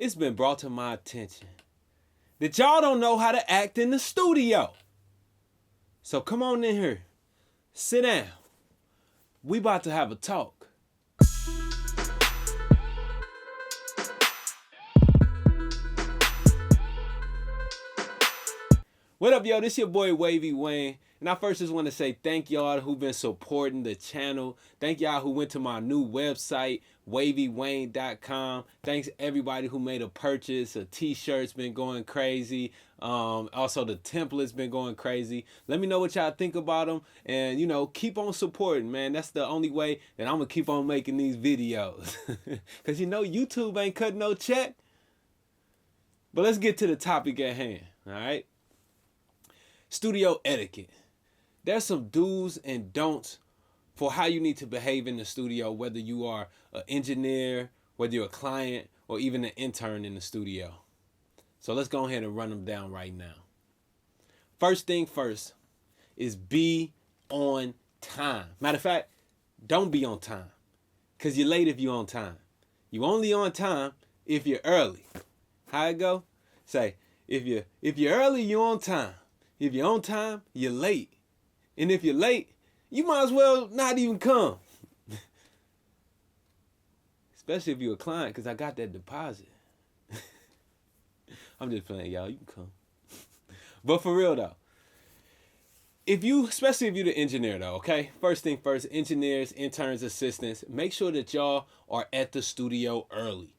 it's been brought to my attention that y'all don't know how to act in the studio. So come on in here, sit down. We about to have a talk. What up, yo? This your boy Wavy Wayne. And I first just want to say thank y'all who've been supporting the channel. Thank y'all who went to my new website, wavy.wav.com. Thanks everybody who made a purchase. A t-shirt's been going crazy. Also the template's been going crazy. Let me know what y'all think about them. And, you know, keep on supporting, man. That's the only way that I'm going to keep on making these videos. Because, you know, YouTube ain't cutting no check. But let's get to the topic at hand, all right? Studio etiquette. There's some do's and don'ts for how you need to behave in the studio, whether you are an engineer, whether you're a client, or even an intern in the studio. So let's go ahead and run them down right now. First thing first is be on time. Matter of fact, don't be on time, because you're late if you're on time. You only on time if you're early. How it go? Say, if you're early, you're on time. If you're on time, you're late. And if you're late, you might as well not even come. Especially if you're a client, because I got that deposit. I'm just playing, y'all. You can come. But for real, though, especially if you're the engineer, though, okay? First thing first, engineers, interns, assistants, make sure that y'all are at the studio early.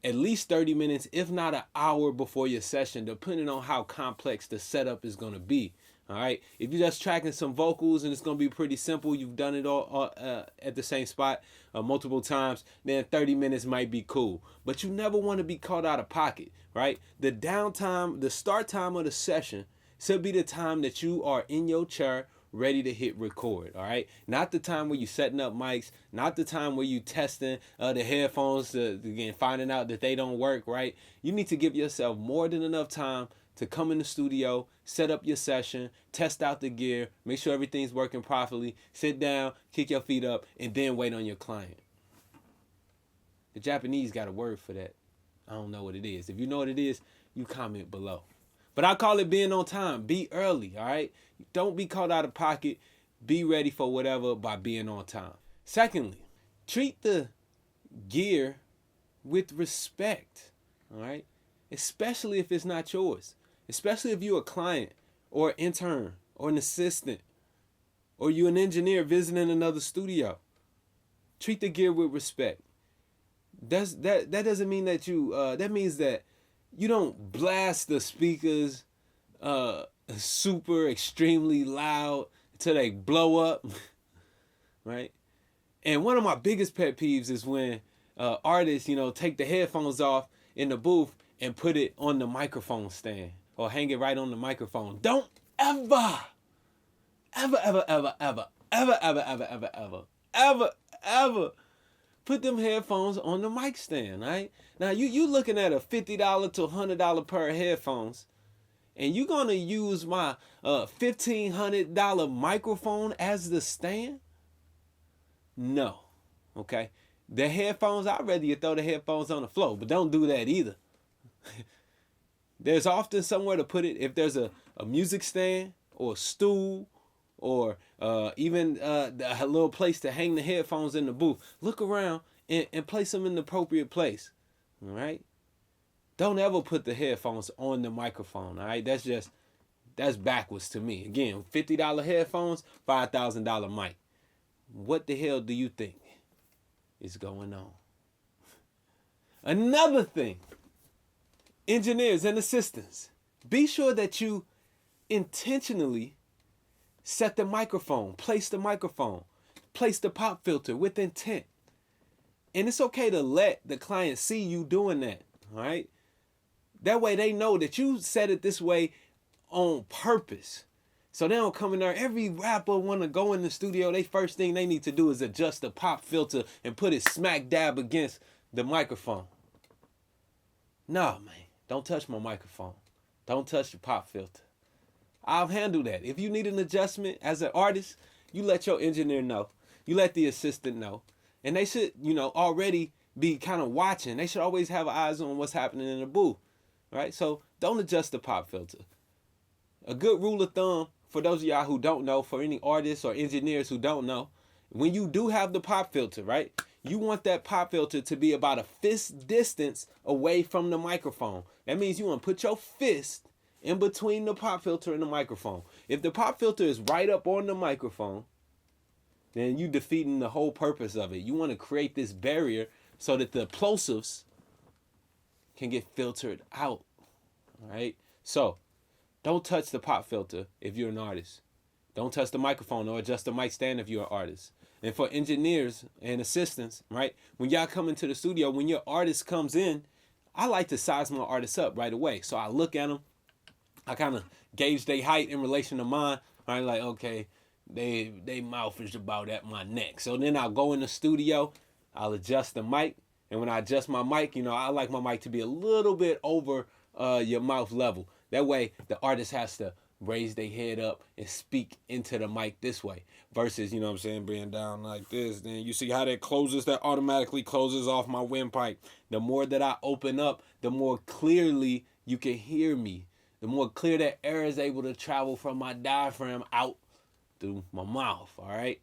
At least 30 minutes, if not an hour before your session, depending on how complex the setup is going to be. All right. If you're just tracking some vocals and it's going to be pretty simple, you've done it all at the same spot multiple times, then 30 minutes might be cool. But you never want to be caught out of pocket, right? The downtime, the start time of the session should be the time that you are in your chair ready to hit record, all right? Not the time where you setting up mics, not the time where you testing the headphones, again, finding out that they don't work, right? You need to give yourself more than enough time to come in the studio, set up your session, test out the gear, make sure everything's working properly, sit down, kick your feet up, and then wait on your client. The Japanese got a word for that. I don't know what it is. If you know what it is, you comment below. But I call it being on time. Be early, all right? Don't be caught out of pocket. Be ready for whatever by being on time. Secondly, treat the gear with respect, all right? Especially if it's not yours. Especially if you're a client or an intern or an assistant or you're an engineer visiting another studio. Treat the gear with respect. That doesn't mean that that means that you don't blast the speakers super extremely loud until they blow up, right? And one of my biggest pet peeves is when artists, take the headphones off in the booth and put it on the microphone stand or hang it right on the microphone. Don't ever put them headphones on the mic stand, right? Now, you looking at a $50 to $100 pair of headphones, and you're going to use my $1,500 microphone as the stand? No, okay? The headphones, I'd rather you throw the headphones on the floor, but don't do that either. There's often somewhere to put it. If there's a music stand or a stool or even a little place to hang the headphones in the booth, look around and place them in the appropriate place, all right? Don't ever put the headphones on the microphone, all right? That's backwards to me. Again, $50 headphones, $5,000 mic. What the hell do you think is going on? Another thing, engineers and assistants, be sure that you intentionally set the microphone, place the pop filter with intent. And it's okay to let the client see you doing that, all right? That way they know that you set it this way on purpose. So they don't come in there. Every rapper want to go in the studio, they first thing they need to do is adjust the pop filter and put it smack dab against the microphone. No, man, don't touch my microphone. Don't touch the pop filter. I'll handle that. If you need an adjustment as an artist, you let your engineer know. You let the assistant know. And they should, already be kind of watching. They should always have eyes on what's happening in the booth, right? So don't adjust the pop filter. A good rule of thumb for those of y'all who don't know, for any artists or engineers who don't know, when you do have the pop filter, right, you want that pop filter to be about a fist distance away from the microphone. That means you want to put your fist in between the pop filter and the microphone. If the pop filter is right up on the microphone, then you defeating the whole purpose of it. You want to create this barrier so that the plosives can get filtered out, all right? So don't touch the pop filter if you're an artist. Don't touch the microphone or adjust the mic stand if you're an artist. And for engineers and assistants, right, when y'all come into the studio, when your artist comes in, I like to size my artist up right away. So I look at them, I kind of gauge their height in relation to mine. Right, like, okay, they mouth is about at my neck. So then I'll go in the studio, I'll adjust the mic. And when I adjust my mic, you know, I like my mic to be a little bit over your mouth level. That way, the artist has to raise their head up and speak into the mic this way. Versus, you know what I'm saying, being down like this. Then you see how that closes, that automatically closes off my windpipe. The more that I open up, the more clearly you can hear me. The more clear that air is able to travel from my diaphragm out through my mouth, all right?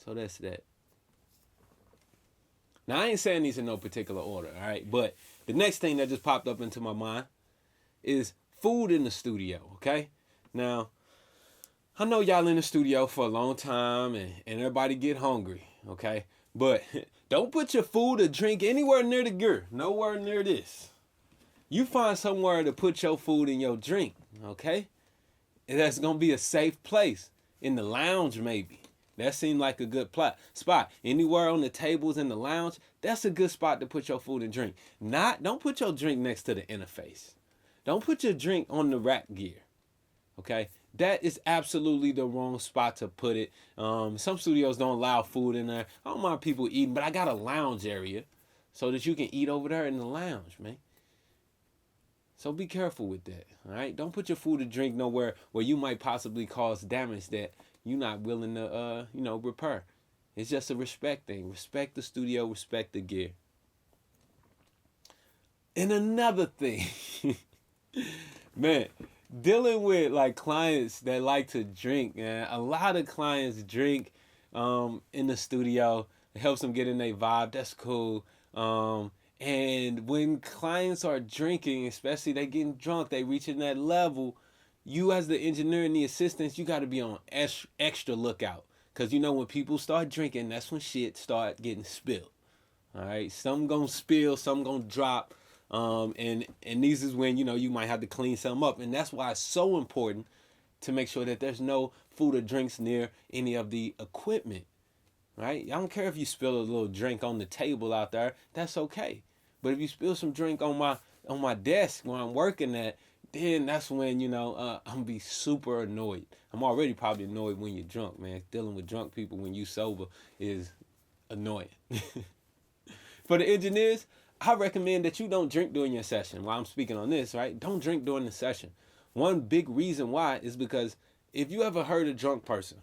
So that's that. Now, I ain't saying these in no particular order, all right? But the next thing that just popped up into my mind is food in the studio, okay? Now, I know y'all in the studio for a long time and everybody get hungry, okay? But don't put your food or drink anywhere near the gear. Nowhere near this. You find somewhere to put your food and your drink, okay? And that's going to be a safe place. In the lounge, maybe. That seemed like a good spot. Anywhere on the tables in the lounge, that's a good spot to put your food and drink. Don't put your drink next to the interface. Don't put your drink on the rack gear, okay? That is absolutely the wrong spot to put it. Some studios don't allow food in there. I don't mind people eating, but I got a lounge area so that you can eat over there in the lounge, man. So be careful with that, all right? Don't put your food or drink nowhere where you might possibly cause damage that you're not willing to, repair. It's just a respect thing. Respect the studio, respect the gear. And another thing, man, dealing with like clients that like to drink, man. A lot of clients drink in the studio. It helps them get in their vibe. That's cool. And when clients are drinking, especially they getting drunk, they reaching that level, you as the engineer and the assistants, you got to be on extra lookout. Because, when people start drinking, that's when shit start getting spilled. All right? Some going to spill, some going to drop. And these is when, you might have to clean some up. And that's why it's so important to make sure that there's no food or drinks near any of the equipment. Right? I don't care if you spill a little drink on the table out there. That's okay. But if you spill some drink on my desk where I'm working at, then that's when, I'm going to be super annoyed. I'm already probably annoyed when you're drunk, man. Dealing with drunk people when you sober is annoying. For the engineers, I recommend that you don't drink during your session. While I'm speaking on this, right? Don't drink during the session. One big reason why is because if you ever heard a drunk person,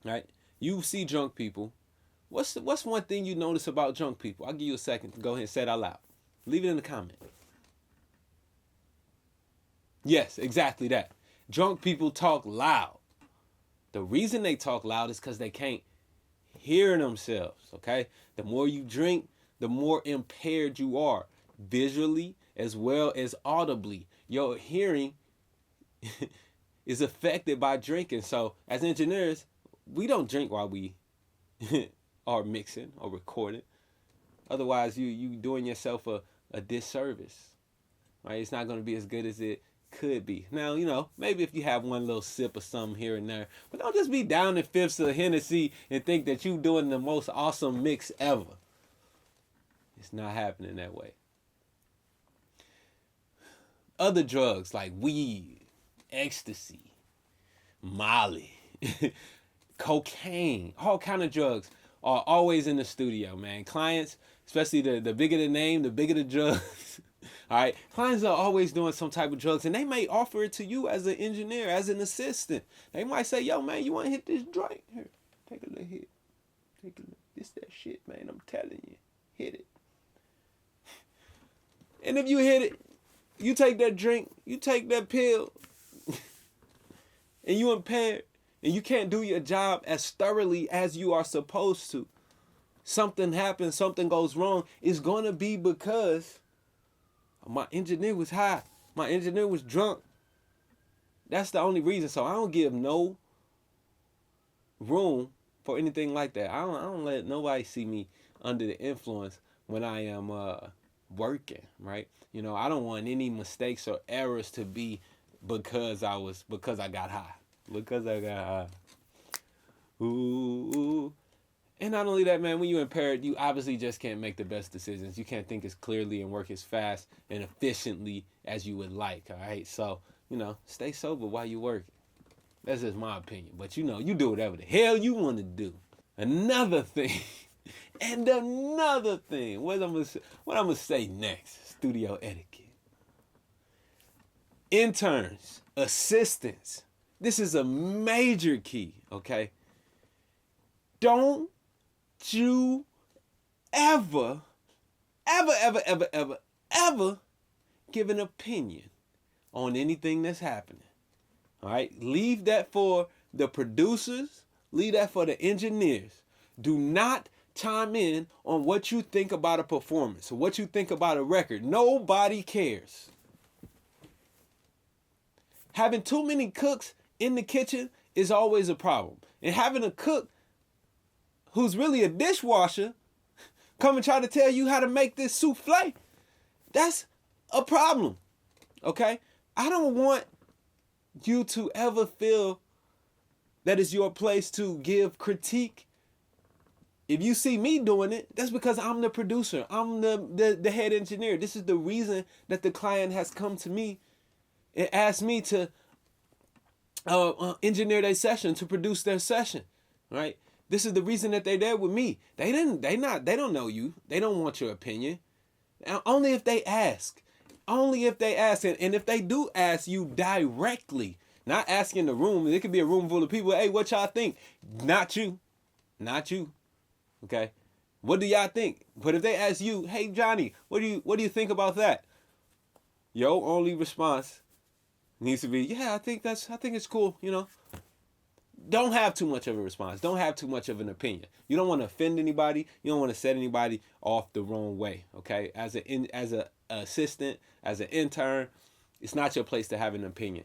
right? You see drunk people. What's one thing you notice about drunk people? I'll give you a second to go ahead and say it out loud. Leave it in the comment. Yes, exactly that. Drunk people talk loud. The reason they talk loud is because they can't hear themselves, okay? The more you drink, the more impaired you are, visually as well as audibly. Your hearing is affected by drinking. So as engineers, we don't drink while we are mixing or recording. Otherwise, you doing yourself a disservice, right? It's not going to be as good as it could be. Now, maybe if you have one little sip of something here and there, but don't just be down in fifths of Hennessy and think that you doing the most awesome mix ever. It's not happening that way. Other drugs like weed, ecstasy, Molly, cocaine, all kind of drugs are always in the studio, man. Clients, especially the bigger the name, the bigger the drugs. All right, clients are always doing some type of drugs, and they may offer it to you as an engineer, as an assistant. They might say, "Yo, man, you want to hit this joint? Here, take a little hit. Take a little. This that shit, man. I'm telling you." And if you hit it, you take that drink, you take that pill, and you impaired, and you can't do your job as thoroughly as you are supposed to, something happens, something goes wrong, it's going to be because my engineer was high. My engineer was drunk. That's the only reason. So I don't give no room for anything like that. I don't let nobody see me under the influence when I am working, right? You know, I don't want any mistakes or errors to be because I got high. Because I got high. Ooh. And not only that, man, when you're impaired, you obviously just can't make the best decisions. You can't think as clearly and work as fast and efficiently as you would like, all right? So, you know, stay sober while you're working. That's just my opinion. But, you know, you do whatever the hell you want to do. Another thing, and another thing, what I'm gonna say next, studio etiquette. Interns, assistants, this is a major key, okay? Don't you ever give an opinion on anything that's happening. All right? Leave that for the producers, leave that for the engineers. Do not chime in on what you think about a performance or what you think about a record. Nobody cares. Having too many cooks in the kitchen is always a problem. And having a cook who's really a dishwasher come and try to tell you how to make this souffle, that's a problem, okay? I don't want you to ever feel that it's your place to give critique. If you see me doing it, that's because I'm the producer. I'm the head engineer. This is the reason that the client has come to me and asked me to engineer their session, to produce their session, right? This is the reason that they're there with me. They don't know you. They don't want your opinion. Only if they ask. Only if they ask. And if they do ask you directly, not asking the room, it could be a room full of people, hey, what y'all think? Not you. Not you. Okay? What do y'all think? But if they ask you, hey Johnny, what do you think about that? Your only response needs to be, yeah, I think it's cool, you know. Don't have too much of a response. Don't have too much of an opinion. You don't want to offend anybody. You don't want to set anybody off the wrong way. Okay, as an assistant, as an intern, it's not your place to have an opinion.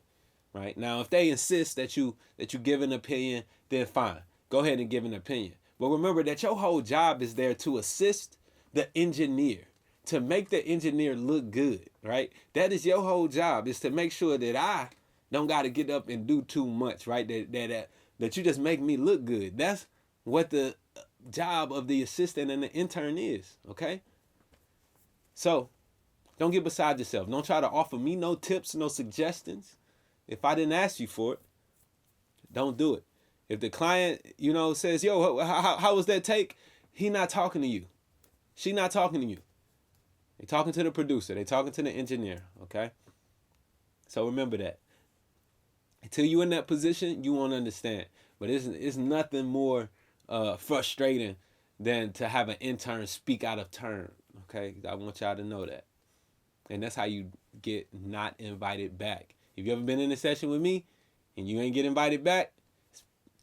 Right now, if they insist that you give an opinion, then fine. Go ahead and give an opinion. But remember that your whole job is there to assist the engineer, to make the engineer look good. Right. That is your whole job, is to make sure that I don't got to get up and do too much. Right. That you just make me look good. That's what the job of the assistant and the intern is, okay? So, don't get beside yourself. Don't try to offer me no tips, no suggestions. If I didn't ask you for it, don't do it. If the client, you know, says, yo, how was that take? He not talking to you. She not talking to you. They talking to the producer. They talking to the engineer, okay? So remember that. Until you're in that position, you won't understand. But it's nothing more frustrating than to have an intern speak out of turn. Okay, I want y'all to know that. And that's how you get not invited back. If you ever been in a session with me and you ain't get invited back,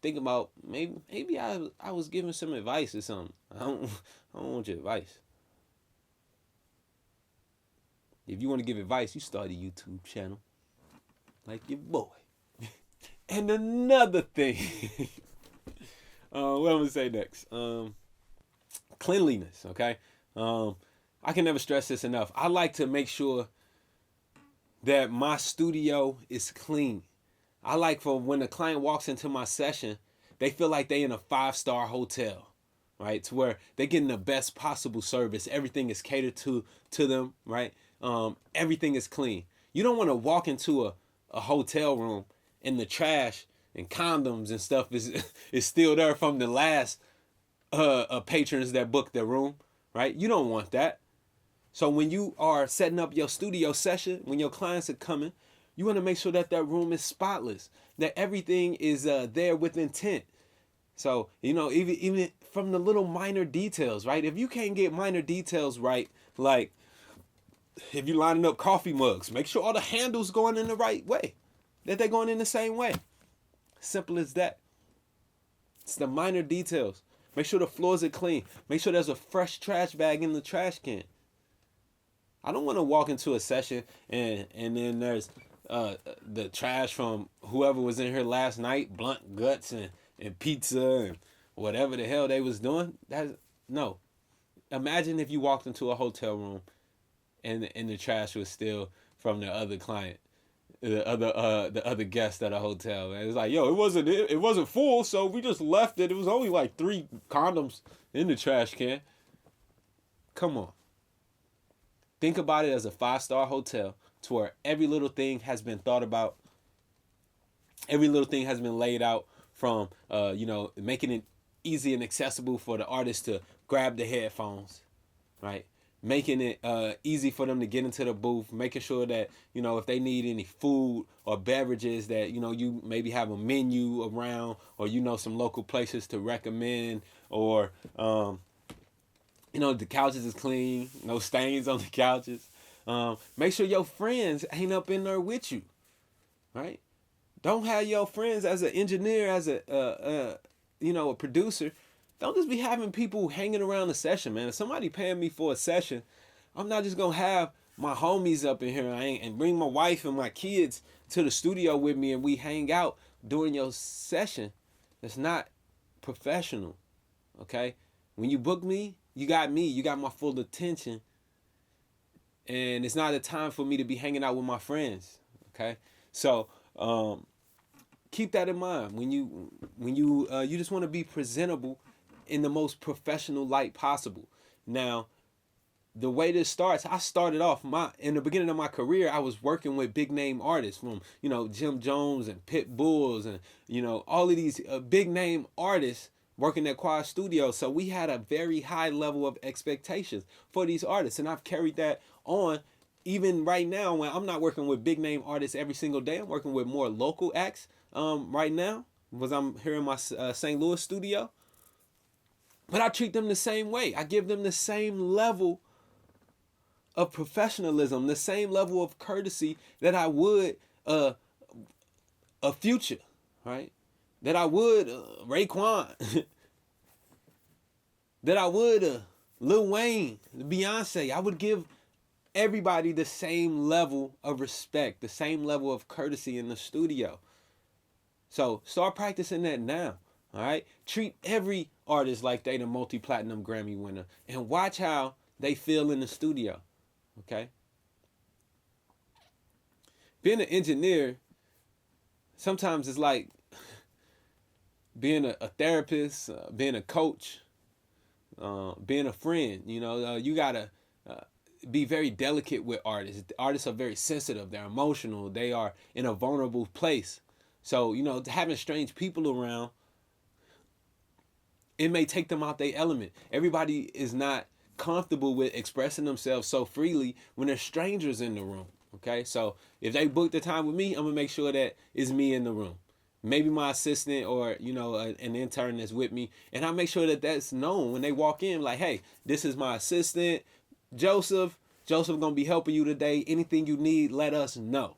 think about maybe I was giving some advice or something. I don't want your advice. If you want to give advice, you start a YouTube channel like your boy. And another thing, what I'm going to say next, cleanliness, okay? I can never stress this enough. I like to make sure that my studio is clean. I like for when a client walks into my session, they feel like they in a 5-star hotel, right? To where they're getting the best possible service. Everything is catered to them, right? Everything is clean. You don't want to walk into a hotel room and the trash and condoms and stuff is still there from the last patrons that booked their room, right? You don't want that. So when you are setting up your studio session, when your clients are coming, you want to make sure that that room is spotless, that everything is there with intent. So, you know, even from the little minor details, right? If you can't get minor details right, like If you're lining up coffee mugs, make sure all the handles going in the right way, that they're going in the same way. Simple as that. It's the minor details. Make sure the floors are clean. Make sure there's a fresh trash bag in the trash can. I don't want to walk into a session and then there's the trash from whoever was in here last night, blunt guts and pizza and whatever the hell they was doing. No. Imagine if you walked into a hotel room and the trash was still from the other client, the other guest at a hotel. And it's like, yo, it wasn't full, so we just left it. It was only like 3 condoms in the trash can. Come on. Think about it as a 5-star hotel to where every little thing has been thought about. Every little thing has been laid out from, making it easy and accessible for the artist to grab the headphones, right? Making it easy for them to get into the booth, making sure that, if they need any food or beverages that, you maybe have a menu around, or, some local places to recommend, or, the couches is clean, no stains on the couches. Make sure your friends ain't up in there with you, right? Don't have your friends as an engineer, as a producer. Don't just be having people hanging around the session, man. If somebody paying me for a session, I'm not just gonna have my homies up in here and bring my wife and my kids to the studio with me and we hang out during your session. That's not professional, okay? When you book me, you got my full attention, and it's not a time for me to be hanging out with my friends, okay? So keep that in mind when you just want to be presentable in the most professional light possible. Now, the way this starts, I started off in the beginning of my career, I was working with big name artists from, Jim Jones and Pit Bulls and, all of these big name artists working at Quad Studios. So we had a very high level of expectations for these artists. And I've carried that on even right now when I'm not working with big name artists every single day. I'm working with more local acts right now because I'm here in my St. Louis studio. But I treat them the same way. I give them the same level of professionalism, the same level of courtesy that I would a Future, right? That I would Raekwon, that I would Lil Wayne, Beyonce. I would give everybody the same level of respect, the same level of courtesy in the studio. So start practicing that now. All right, treat every artist like they the multi-platinum Grammy winner, and watch how they feel in the studio. Okay. Being an engineer, sometimes it's like being a therapist, being a coach, being a friend. You gotta be very delicate with artists. Artists are very sensitive. They're emotional. They are in a vulnerable place. So having strange people around, it may take them out their element. Everybody is not comfortable with expressing themselves so freely when there's strangers in the room. Okay, so if they book the time with me, I'm gonna make sure that it's me in the room. Maybe my assistant or an intern that's with me, and I make sure that that's known when they walk in. Like, hey, this is my assistant, Joseph. Joseph gonna be helping you today. Anything you need, let us know.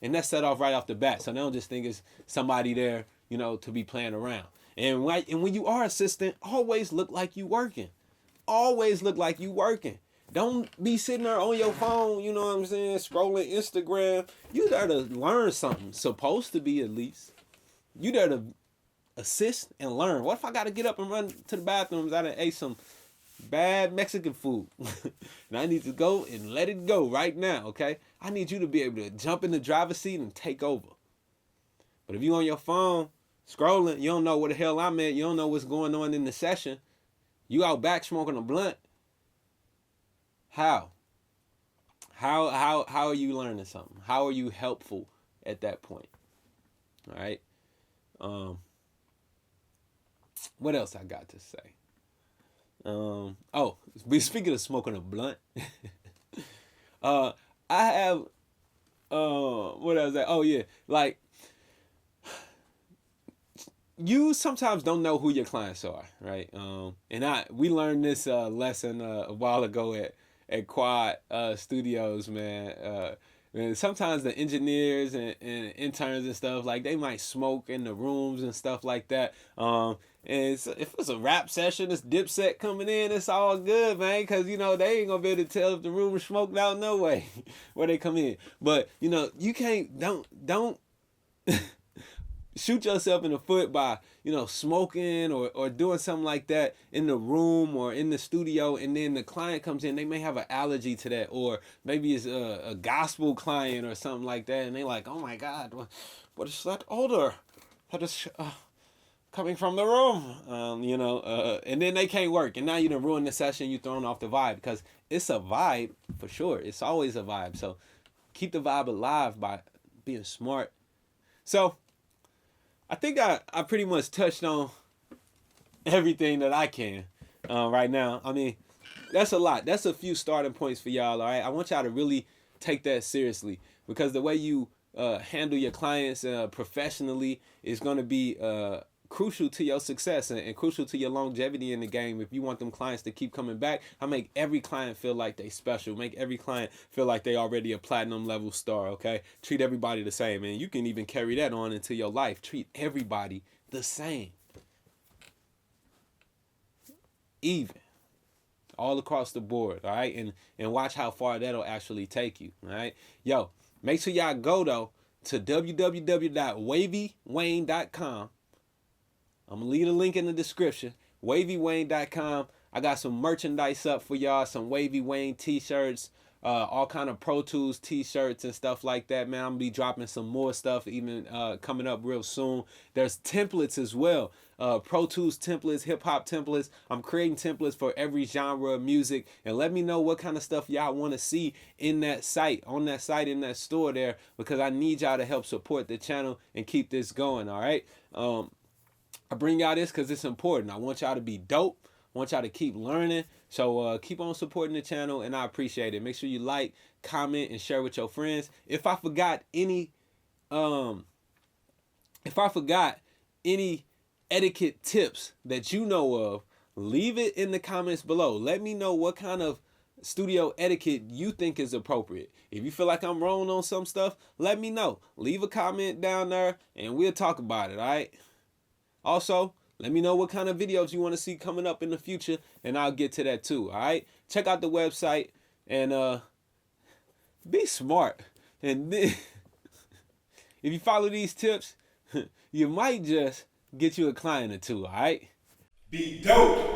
And that's set off right off the bat, so they don't just think it's somebody there, to be playing around. And when you are assistant, always look like you working. Always look like you working. Don't be sitting there on your phone, scrolling Instagram. You there to learn something. Supposed to be, at least. You there to assist and learn. What if I got to get up and run to the bathrooms? I done ate some bad Mexican food. And I need to go and let it go right now, okay? I need you to be able to jump in the driver's seat and take over. But if you on your phone, scrolling, you don't know where the hell I'm at. You don't know what's going on in the session. You out back smoking a blunt. How are you learning something? How are you helpful at that point? All right. What else I got to say? Speaking of smoking a blunt, I have what else? Oh yeah, like you sometimes don't know who your clients are, right? And we learned this lesson a while ago at Quad Studios, man. And sometimes the engineers and interns and stuff, like, they might smoke in the rooms and stuff like that. And if it's a rap session, it's Dipset coming in, it's all good, man, because, you know, they ain't gonna be able to tell if the room is smoked out, no way, where they come in. But, you know, you can't, don't shoot yourself in the foot by, you know, smoking or doing something like that in the room or in the studio, and then the client comes in, they may have an allergy to that, or maybe it's a gospel client or something like that, and they like, oh my God, what is that odor that is coming from the room? You know, and then they can't work, and now you done ruined the session, you thrown off the vibe, because it's a vibe for sure. It's always a vibe. So keep the vibe alive by being smart. So I think I pretty much touched on everything that I can right now. I mean, that's a lot. That's a few starting points for y'all, all right? I want y'all to really take that seriously, because the way you handle your clients professionally is going to be crucial to your success and crucial to your longevity in the game. If you want them clients to keep coming back, I make every client feel like they special. Make every client feel like they already a platinum level star, okay? Treat everybody the same, and you can even carry that on into your life. Treat everybody the same. Even. All across the board, all right? And watch how far that'll actually take you, all right? Yo, make sure y'all go, though, to www.wavywayne.com. I'm going to leave a link in the description. Wavywayne.com. I got some merchandise up for y'all. Some Wavy Wayne t-shirts. All kind of Pro Tools t-shirts and stuff like that, man. I'm going to be dropping some more stuff even coming up real soon. There's templates as well. Pro Tools templates, hip-hop templates. I'm creating templates for every genre of music. And let me know what kind of stuff y'all want to see in that site, on that site, in that store there, because I need y'all to help support the channel and keep this going, all right? I bring y'all this because it's important. I want y'all to be dope. I want y'all to keep learning. So keep on supporting the channel, and I appreciate it. Make sure you like, comment, and share with your friends. If I forgot any etiquette tips that you know of, leave it in the comments below. Let me know what kind of studio etiquette you think is appropriate. If you feel like I'm wrong on some stuff, let me know. Leave a comment down there, and we'll talk about it, all right? Also, let me know what kind of videos you want to see coming up in the future, and I'll get to that too, all right? Check out the website, and be smart. And then, if you follow these tips, you might just get you a client or two, all right? Be dope.